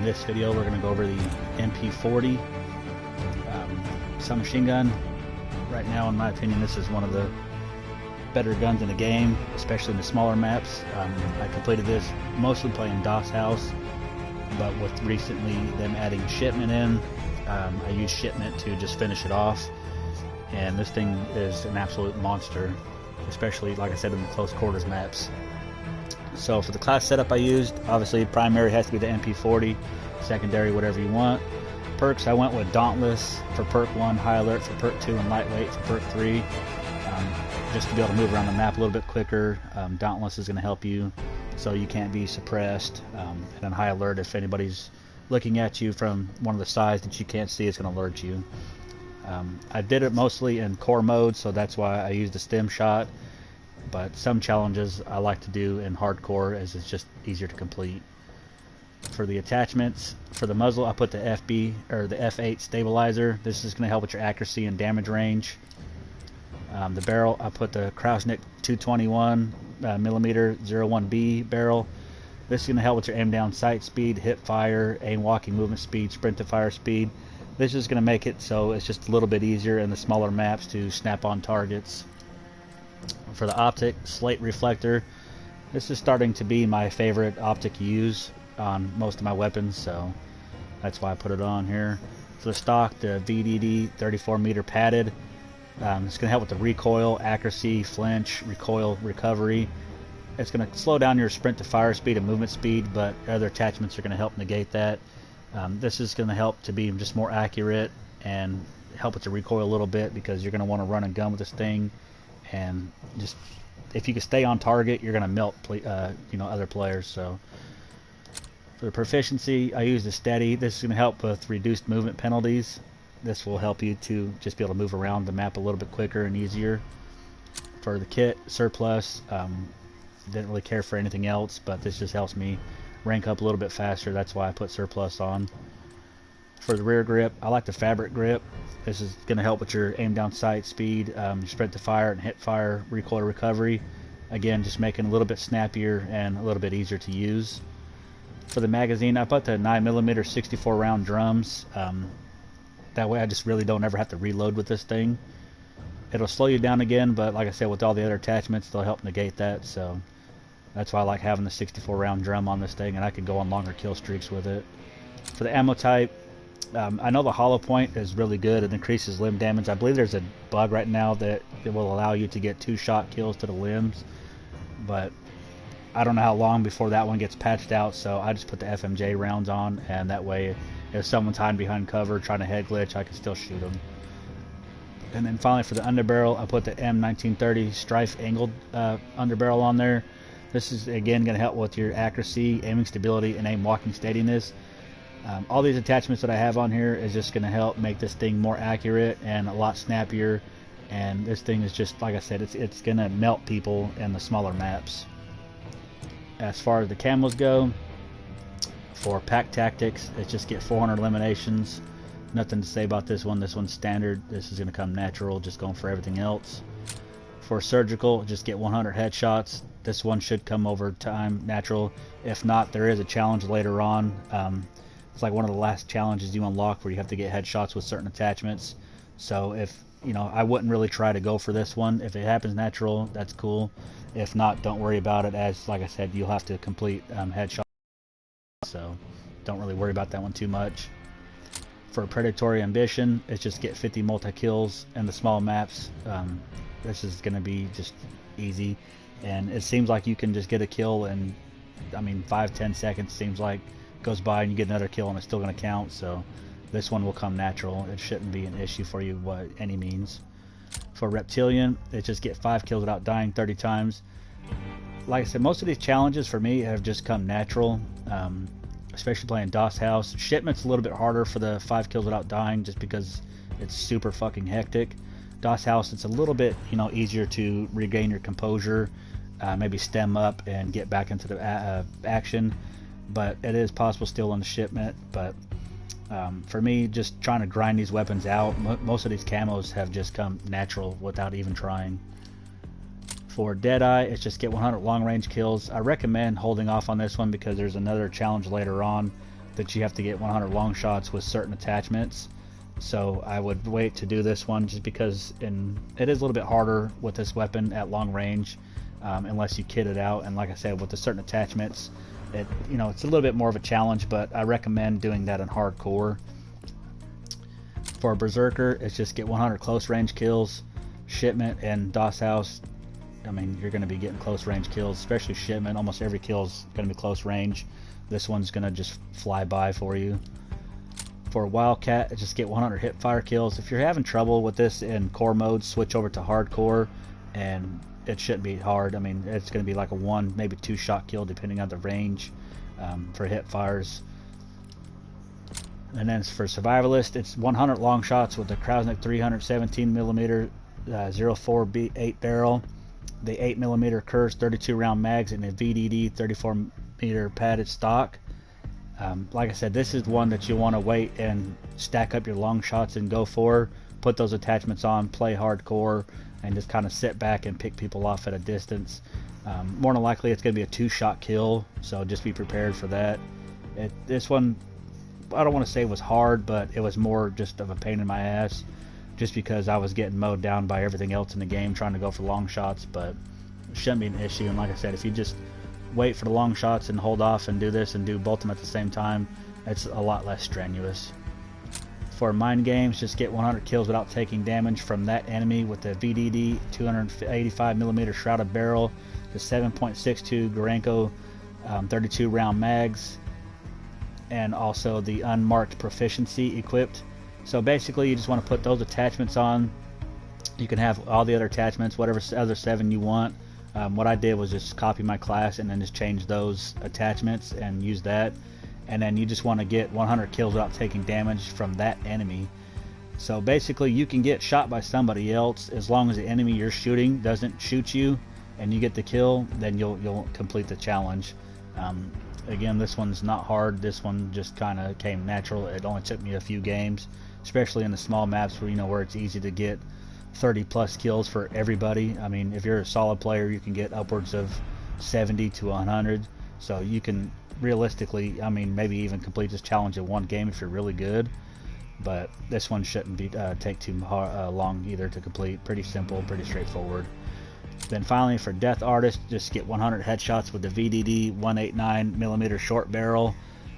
this video we're going to go over the MP-40 submachine gun. Right now, in my opinion, this is one of the better guns in the game, especially in the smaller maps. I completed this mostly playing DOS House, but with recently them adding shipment in, I used shipment to just finish it off, and this thing is an absolute monster, especially like I said in the close quarters maps. So for the class setup I used, obviously primary has to be the MP-40, secondary whatever you want. Perks, I went with Dauntless for perk 1, High Alert for perk 2, and Lightweight for perk 3. Just to be able to move around the map a little bit quicker. Dauntless is going to help you so you can't be suppressed. And then High Alert, if anybody's looking at you from one of the sides that you can't see, it's going to alert you. I did it mostly in core mode, so that's why I used the stem shot. But some challenges I like to do in hardcore as it's just easier to complete. For the attachments, for the muzzle I put the FB or the F8 stabilizer. This is going to help with your accuracy and damage range. The barrel I put the Krausnik 221 millimeter 01B barrel. This is going to help with your aim down sight speed, hip fire, aim walking movement speed, sprint to fire speed. This is going to make it so it's just a little bit easier in the smaller maps to snap on targets. For the optic, slate reflector. This is starting to be my favorite optic to use on most of my weapons, so that's why I put it on here. For the stock, the VDD 34 meter padded. It's going to help with the recoil, accuracy, flinch, recoil, recovery. It's going to slow down your sprint to fire speed and movement speed, but other attachments are going to help negate that. This is going to help to be just more accurate and help with the recoil a little bit, because you're going to want to run and gun with this thing, and just if you can stay on target, you're going to melt other players. So for the proficiency, I use the steady. This is going to help with reduced movement penalties. This will help you to just be able to move around the map a little bit quicker and easier. For the kit, surplus, didn't really care for anything else, but this just helps me rank up a little bit faster. That's why I put surplus on. For the rear grip, I like the fabric grip. This is going to help with your aim down sight speed, your sprint to fire and hip fire, recoil recovery. Again, just making it a little bit snappier and a little bit easier to use. For the magazine, I put the 9mm 64 round drums. That way I just really don't ever have to reload with this thing. It'll slow you down again, but like I said, with all the other attachments, they'll help negate that. So that's why I like having the 64 round drum on this thing, and I could go on longer kill streaks with it. For the ammo type, I know the hollow point is really good. It increases limb damage. I believe there's a bug right now that it will allow you to get 2-shot kills to the limbs, but I don't know how long before that one gets patched out, so I just put the FMJ rounds on, and that way if someone's hiding behind cover trying to head glitch, I can still shoot them. And then finally for the underbarrel, I put the M1930 Strife angled underbarrel on there. This is again going to help with your accuracy, aiming stability, and aim walking steadiness. All these attachments that I have on here is just going to help make this thing more accurate and a lot snappier. And this thing is just, like I said, it's going to melt people in the smaller maps. As far as the camos go, for pack tactics, it's just get 400 eliminations. Nothing to say about this one. This one's standard. This is going to come natural, just going for everything else. For surgical, just get 100 headshots. This one should come over time natural. If not, there is a challenge later on. It's like one of the last challenges you unlock where you have to get headshots with certain attachments. So if I wouldn't really try to go for this one. If it happens natural, that's cool. If not, don't worry about it, as like I said, you'll have to complete headshots. So don't really worry about that one too much. For predatory ambition, it's just get 50 multi-kills in the small maps. This is going to be just easy, and it seems like you can just get a kill in 5-10 seconds seems like goes by, and you get another kill and it's still going to count. So this one will come natural. It shouldn't be an issue for you by any means. For reptilian, it's just get 5 kills without dying 30 times. Like I said, most of these challenges for me have just come natural, especially playing DOS House. Shipment's a little bit harder for the 5 kills without dying, just because it's super fucking hectic. DOS House, it's a little bit easier to regain your composure, maybe stem up and get back into the action, but it is possible still on the shipment. But for me, just trying to grind these weapons out, most of these camos have just come natural without even trying. For Deadeye, it's just get 100 long range kills. I recommend holding off on this one because there's another challenge later on that you have to get 100 long shots with certain attachments. So I would wait to do this one just because it is a little bit harder with this weapon at long range, unless you kit it out. And like I said, with the certain attachments, it's a little bit more of a challenge, but I recommend doing that in hardcore. For a Berserker, it's just get 100 close range kills. Shipment and DOS House, I mean, you're going to be getting close range kills, especially Shipment. Almost every kill is going to be close range. This one's going to just fly by for you. For a Wildcat, just get 100 hip fire kills. If you're having trouble with this in core mode, switch over to hardcore, and it shouldn't be hard. I mean, it's going to be like a 1, maybe 2 shot kill depending on the range for hip fires. And then for Survivalist, it's 100 long shots with the Krausnik 317mm 04B8 barrel, the 8mm Kurz 32 round mags, and the VDD 34mm padded stock. Like I said, this is one that you want to wait and stack up your long shots and go for. Put those attachments on, play hardcore, and just kind of sit back and pick people off at a distance. More than likely it's going to be a 2-shot kill, so just be prepared for that. This one, I don't want to say it was hard, but it was more just of a pain in my ass, just because I was getting mowed down by everything else in the game trying to go for long shots. But it shouldn't be an issue. And like I said, if you just wait for the long shots and hold off and do this and do both of them at the same time, it's a lot less strenuous. For mind games, just get 100 kills without taking damage from that enemy with the VDD 285mm shrouded barrel, the 7.62 Gorenko 32 round mags, and also the unmarked proficiency equipped. So basically you just want to put those attachments on. You can have all the other attachments, whatever other 7 you want. What I did was just copy my class and then just change those attachments and use that. And then you just want to get 100 kills without taking damage from that enemy. So basically you can get shot by somebody else as long as the enemy you're shooting doesn't shoot you and you get the kill, then you'll complete the challenge. Again, this one's not hard. This one just kind of came natural. It only took me a few games, especially in the small maps where it's easy to get 30 plus kills for everybody. I mean, if you're a solid player, you can get upwards of 70 to 100. So you can realistically, I mean, maybe even complete this challenge in one game if you're really good. But this one shouldn't be take too long either to complete. Pretty simple, pretty straightforward. Then finally, for Death Artist, just get 100 headshots with the VDD 189mm short barrel,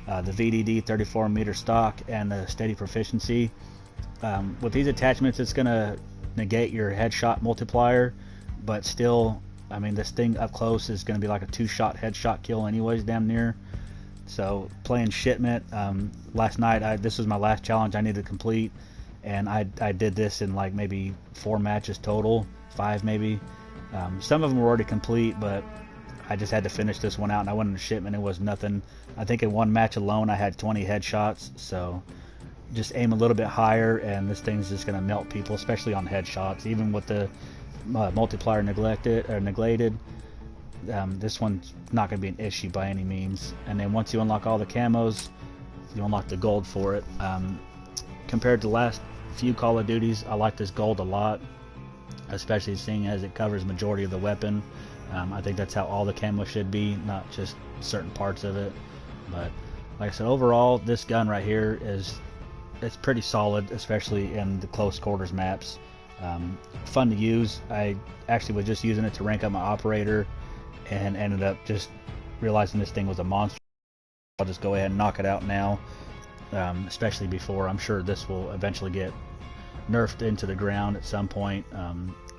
the VDD 34mm stock, and the steady proficiency. With these attachments, it's going to negate your headshot multiplier, but still, I mean, this thing up close is going to be like a 2-shot headshot kill anyways, damn near. So playing Shipment, last night, this was my last challenge I needed to complete, and I did this in like maybe 4 matches total, 5 maybe. Some of them were already complete, but I just had to finish this one out, and I went into Shipment. It was nothing. I think in one match alone I had 20 headshots, so just aim a little bit higher and this thing's just going to melt people, especially on headshots. Even with the multiplier neglected, this one's not going to be an issue by any means. And then once you unlock all the camos, you unlock the gold for it. Compared to the last few Call of Duties, I like this gold a lot, especially seeing as it covers majority of the weapon. I think that's how all the camo should be, not just certain parts of it. But like I said, overall this gun right here it's pretty solid, especially in the close quarters maps. Fun to use. I actually was just using it to rank up my operator and ended up just realizing this thing was a monster. I'll just go ahead and knock it out now, especially before I'm sure this will eventually get nerfed into the ground at some point.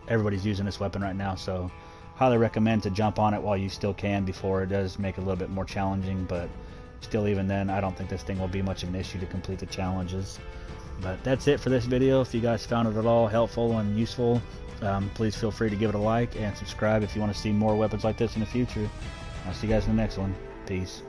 Everybody's using this weapon right now, so highly recommend to jump on it while you still can before it does make it a little bit more challenging. But still, even then, I don't think this thing will be much of an issue to complete the challenges. But that's it for this video. If you guys found it at all helpful and useful, please feel free to give it a like and subscribe if you want to see more weapons like this in the future. I'll see you guys in the next one. Peace.